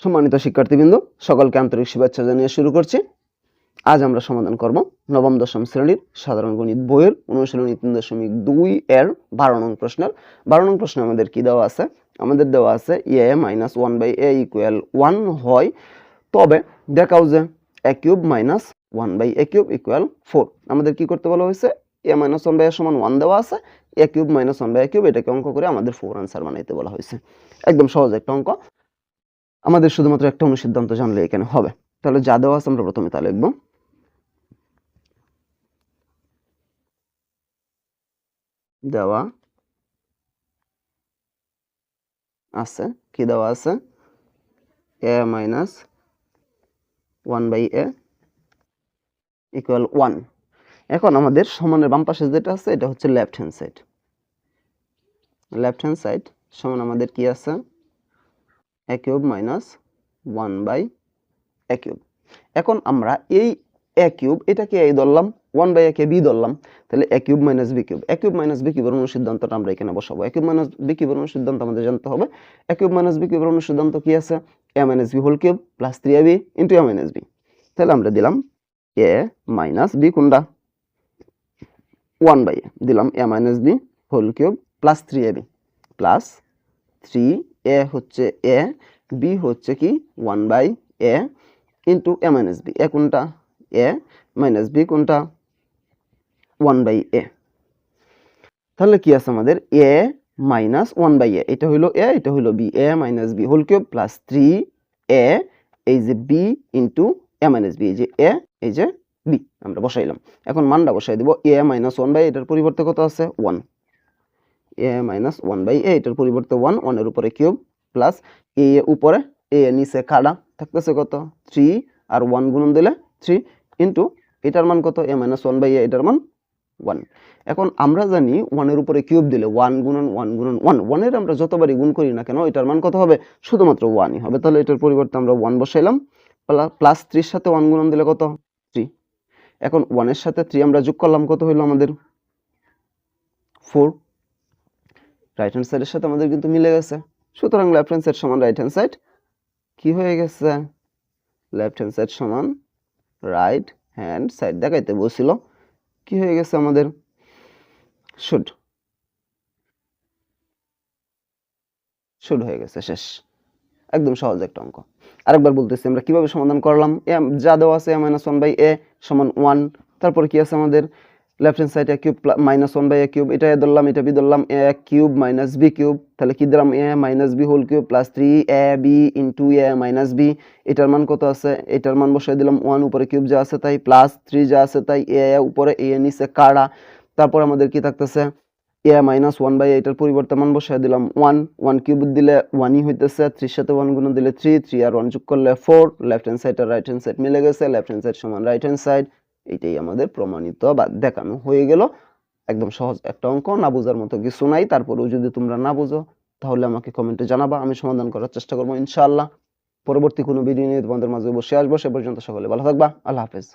সম্মানিত শিক্ষার্থীবৃন্দ, সকলকে আন্তরিক শুভেচ্ছা জানিয়ে শুরু করছি। আজ আমরা সমাধান করব নবম দশম শ্রেণীর সাধারণ গণিত বইয়ের অনুশীলনী 3.2 এর 12 নং প্রশ্নের 12 নং প্রশ্নে আমাদের কি দেওয়া আছে? আমাদের দেওয়া আছে a minus 1/a equal 1 হয় তবে দেখাও যে a cube minus 1/a cube equal 4। আমাদের কি করতে বলা হয়েছে? a minus 1/a সমান 1 দেওয়া আছে, a cube minus 1/a cube এটাকে অঙ্ক করে আমাদের 4 আনসার বানাইতে বলা হয়েছে। একদম সহজ একটা অঙ্ক। আমাদের শুধুমাত্র একটা অনুসিদ্ধান্ত জানলে এখানে হবে। তাহলে যা দেওয়া আছে আমরা প্রথমে তা লিখব। দেওয়া আছে, কি দেওয়া আছে? a minus 1/a equal 1। এখন আমাদের সমানের বাম পাশে যেটা আছে এটা হচ্ছে left hand side. Left hand side সমান আমাদের কি আছে? a cube minus 1/a cube। এখন আমরা এই a cube এটাকে a ধরলাম, 1/a কে b ধরলাম, তাহলে a cube minus b cube। a cube minus b cube এর অনুসিদ্ধান্তটা আমরা এখানে বসাবো। a cube minus b cube এর অনুসিদ্ধান্ত আমাদের জানতে হবে। a cube minus b cube এর অনুসিদ্ধান্ত কি আছে? a minus b whole cube plus 3ab into a minus b। তাহলে আমরা দিলাম a minus b কোনটা? 1/a দিলাম a minus b whole cube plus 3ab plus 3a হচ্ছে a, b হচ্ছে কি 1/a into a minus b। a কোনটা? a minus b কোনটা? 1/a। তাহলে কি আছে আমাদের? a minus 1/a, এটা হলো a, এটা হলো b। a minus b whole cube plus 3a এই যে b into a minus b, এই যে a এই যে b আমরা বসাইলাম। এখন মানটা বসাই দিব। a minus 1/a এটার পরিবর্তে কত আছে? 1। a minus 1/a এটার পরিবর্তে 1, 1 এর উপরে কিউব প্লাস a উপরে a নিচে কাটা থাকতেছে কত? 3 আর 1 গুণন দিলে 3 ইনটু এটার মান কত? a minus 1/a এটার মান 1। এখন আমরা জানি 1 এর উপরে কিউব দিলে 1 গুণন 1 গুণন 1, 1 এর আমরা যতবারই গুণ করি না কেন এটার মান কত হবে? শুধুমাত্র 1ই হবে। তাহলে এটার পরিবর্তে আমরা 1 বসাইলাম, প্লাস 3 এর সাথে 1 গুণন দিলে কত? 3। এখন 1 এর সাথে 3 আমরা যোগ করলাম, কত হলো আমাদের? 4। রাইট হ্যান্ড সাইডের সাথে আমাদের কিন্তু মিলে গেছে। সুতরাং লেফট হ্যান্ড সাইড সমান রাইট হ্যান্ড সাইড কি হয়ে গেছে? লেফট হ্যান্ড সাইড সমান রাইট হ্যান্ড সাইড দেখাইতে বলছিল, কি হয়ে গেছে আমাদের? শুড হয়ে গেছে। শেষ। একদম সহজ একটা অঙ্ক। আরেকবার বলতেছি আমরা কিভাবে সমাধান করলাম। যা দেওয়া আছে a minus 1/a সমান 1, তারপর কি আছে আমাদের? Left hand side a cube minus 1/a cube, এটা ধরলাম, এটা b ধরলাম, a cube minus b cube, তাহলে কি দিলাম? a minus b whole cube plus 3ab into a minus b। এটার মান কত আছে? এটার মান বসাই দিলাম 1, উপরে কিউব যা আছে তাই প্লাস 3 যা আছে তাই, a উপরে a নিচে কাটা, তারপর আমাদের কি থাকতেছে? a minus 1/a এটার পরিবর্তে মান বসাই দিলাম 1, 1 কিউব দিলে 1ই হইতেছে, 3 এর সাথে 1 গুণন দিলে 3, 3 আর 1 যোগ করলে 4। লেফট হ্যান্ড সাইড আর রাইট হ্যান্ড সাইড মিলে গেছে, লেফট হ্যান্ড সাইড সমান রাইট হ্যান্ড সাইড। এটাই আমাদের প্রমাণিত বা দেখানো হয়ে গেল। একদম সহজ একটা অঙ্ক, না বোঝার মতো কিছু নাই। তারপরেও যদি তোমরা না বুঝো তাহলে আমাকে কমেন্টে জানাবা, আমি সমাধান করার চেষ্টা করবো ইনশাআল্লাহ। পরবর্তী কোনো ভিডিও নিয়ে তোমাদের মাঝে বসে আসবো। সে পর্যন্ত সকলে ভালো থাকবা। আল্লাহ হাফেজ।